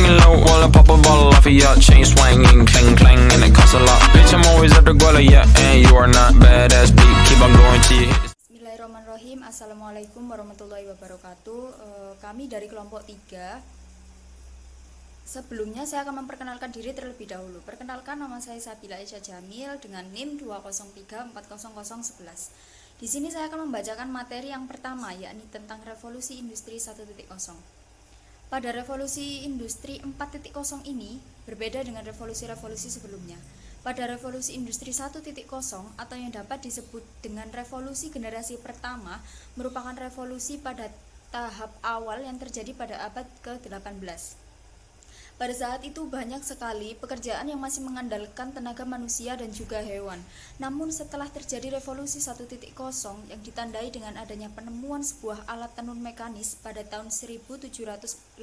it low while I pop a bottle off of your chain swinging, clang clang, and it costs a lot. Bitch, I'm always at the guala, yeah, and you are not badass beat. Keep on going till you hit. Bismillahirrahmanirrahim. Assalamualaikum warahmatullahi wabarakatuh. Kami dari kelompok 3. Sebelumnya saya akan memperkenalkan diri terlebih dahulu. Perkenalkan, nama saya Sabila Aisyah Jamil dengan NIM 203400011. Di sini saya akan membacakan materi yang pertama, yakni tentang revolusi industri 1.0. Pada revolusi industri 4.0 ini berbeda dengan revolusi-revolusi sebelumnya. Pada revolusi industri 1.0 atau yang dapat disebut dengan revolusi generasi pertama merupakan revolusi pada tahap awal yang terjadi pada abad ke-18. Pada saat itu banyak sekali pekerjaan yang masih mengandalkan tenaga manusia dan juga hewan. Namun setelah terjadi revolusi 1.0 yang ditandai dengan adanya penemuan sebuah alat tenun mekanis pada tahun 1784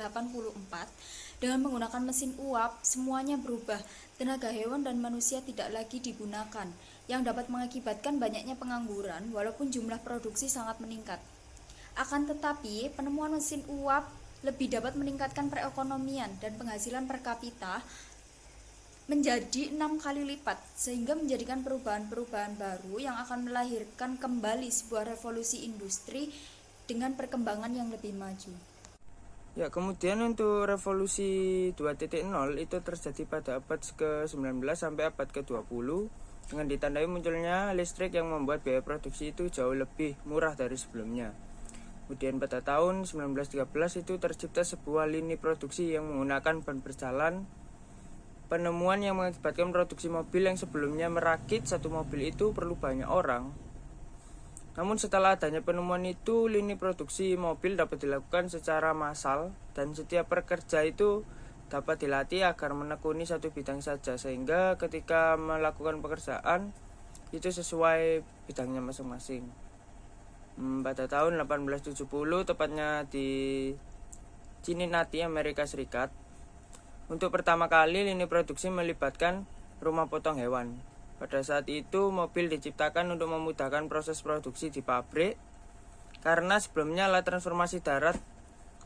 dengan menggunakan mesin uap, semuanya berubah. Tenaga hewan dan manusia tidak lagi digunakan, yang dapat mengakibatkan banyaknya pengangguran walaupun jumlah produksi sangat meningkat. Akan tetapi, penemuan mesin uap lebih dapat meningkatkan perekonomian dan penghasilan per kapita menjadi 6 kali lipat, sehingga menjadikan perubahan-perubahan baru yang akan melahirkan kembali sebuah revolusi industri dengan perkembangan yang lebih maju. Ya, kemudian untuk revolusi 2.0 itu terjadi pada abad ke-19 sampai abad ke-20 dengan ditandai munculnya listrik yang membuat biaya produksi itu jauh lebih murah dari sebelumnya. Kemudian pada tahun 1913 itu tercipta sebuah lini produksi yang menggunakan ban berjalan. Penemuan yang mengakibatkan produksi mobil yang sebelumnya merakit satu mobil itu perlu banyak orang. Namun setelah adanya penemuan itu, lini produksi mobil dapat dilakukan secara massal dan setiap pekerja itu dapat dilatih agar menekuni satu bidang saja, sehingga ketika melakukan pekerjaan itu sesuai bidangnya masing-masing. Pada tahun 1870, tepatnya di Cincinnati, Amerika Serikat, untuk pertama kali lini produksi melibatkan rumah potong hewan. Pada saat itu, mobil diciptakan untuk memudahkan proses produksi di pabrik, karena sebelumnya alat transformasi darat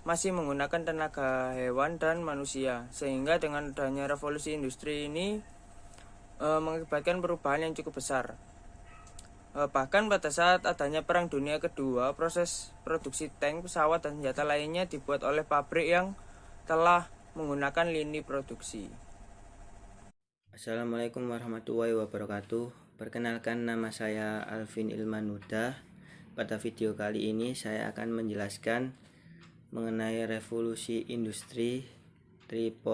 masih menggunakan tenaga hewan dan manusia, sehingga dengan adanya revolusi industri ini mengakibatkan perubahan yang cukup besar. Bahkan pada saat adanya Perang Dunia Kedua, proses produksi tank, pesawat, dan senjata lainnya dibuat oleh pabrik yang telah menggunakan lini produksi. Assalamualaikum warahmatullahi wabarakatuh. Perkenalkan, nama saya Alvin Ilmanuda. Pada video kali ini saya akan menjelaskan mengenai revolusi industri 3.0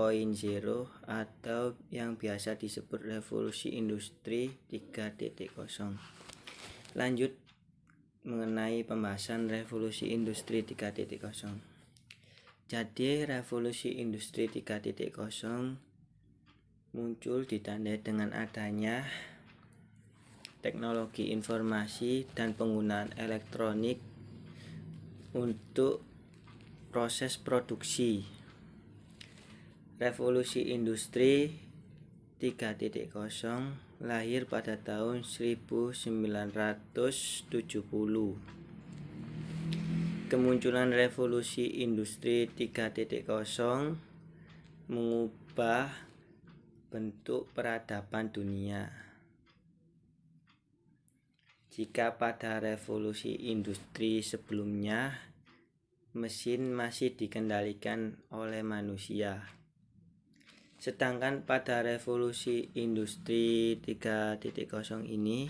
atau yang biasa disebut revolusi industri 3.0. Lanjut mengenai pembahasan revolusi industri 3.0. Jadi revolusi industri 3.0 muncul ditandai dengan adanya teknologi informasi dan penggunaan elektronik untuk proses produksi. Revolusi industri 3.0 lahir pada tahun 1970. Kemunculan revolusi industri 3.0 mengubah bentuk peradaban dunia. Jika pada revolusi industri sebelumnya mesin masih dikendalikan oleh manusia, sedangkan pada revolusi industri 3.0 ini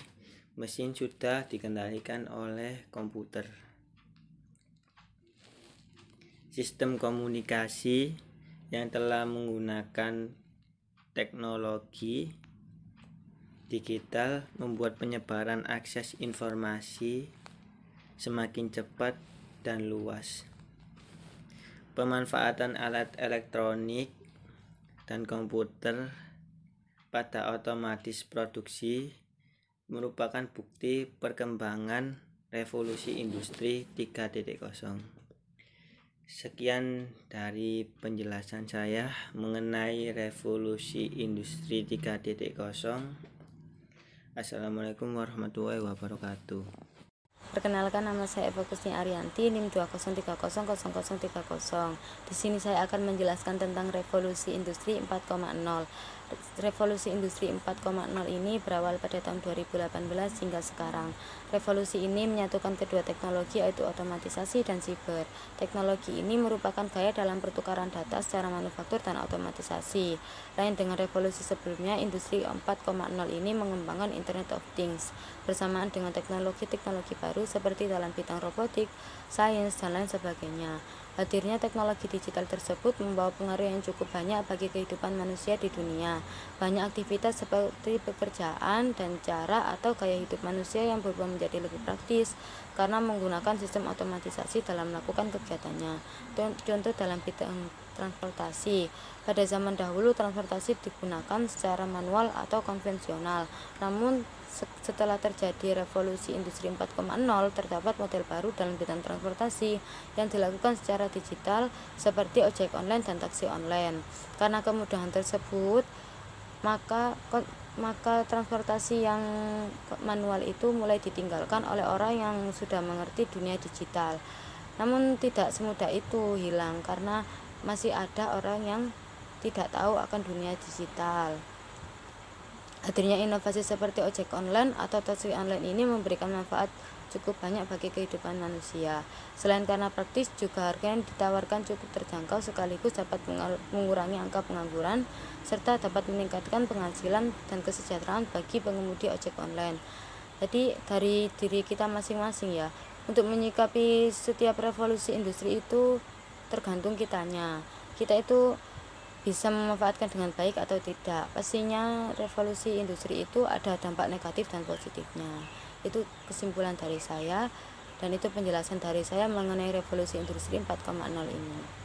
mesin sudah dikendalikan oleh komputer. Sistem komunikasi yang telah menggunakan teknologi digital membuat penyebaran akses informasi semakin cepat dan luas. Pemanfaatan alat elektronik dan komputer pada otomatis produksi merupakan bukti perkembangan revolusi industri 3.0. Sekian dari penjelasan saya mengenai revolusi industri 3.0. Assalamualaikum warahmatullahi wabarakatuh. Perkenalkan, nama saya Eva Kusni Arianti, NIM 203000030. Di sini saya akan menjelaskan tentang revolusi industri 4.0. Revolusi industri 4.0 ini berawal pada tahun 2018 hingga sekarang. Revolusi ini menyatukan kedua teknologi, yaitu otomatisasi dan siber. Teknologi ini merupakan gaya dalam pertukaran data secara manufaktur dan otomatisasi. Lain dengan revolusi sebelumnya, industri 4.0 ini mengembangkan Internet of Things bersamaan dengan teknologi-teknologi baru seperti dalam bidang robotik, sains, dan lain sebagainya. Hadirnya teknologi digital tersebut membawa pengaruh yang cukup banyak bagi kehidupan manusia di dunia. Banyak aktivitas seperti pekerjaan dan cara atau gaya hidup manusia yang berubah menjadi lebih praktis karena menggunakan sistem otomatisasi dalam melakukan kegiatannya. Contoh dalam bidang transportasi. Pada zaman dahulu transportasi digunakan secara manual atau konvensional. Namun setelah terjadi revolusi industri 4.0, terdapat model baru dalam bidang transportasi yang dilakukan secara digital seperti ojek online dan taksi online. Karena kemudahan tersebut, maka transportasi yang manual itu mulai ditinggalkan oleh orang yang sudah mengerti dunia digital. Namun tidak semudah itu hilang karena masih ada orang yang tidak tahu akan dunia digital. Hadirnya inovasi seperti ojek online atau taksi online ini memberikan manfaat cukup banyak bagi kehidupan manusia. Selain karena praktis, juga harga yang ditawarkan cukup terjangkau sekaligus dapat mengurangi angka pengangguran serta dapat meningkatkan penghasilan dan kesejahteraan bagi pengemudi ojek online. Jadi dari diri kita masing-masing ya. Untuk menyikapi setiap revolusi industri itu tergantung kitanya. Kita itu bisa memanfaatkan dengan baik atau tidak. Pastinya revolusi industri itu ada dampak negatif dan positifnya. Itu kesimpulan dari saya dan itu penjelasan dari saya mengenai revolusi industri 4.0 ini.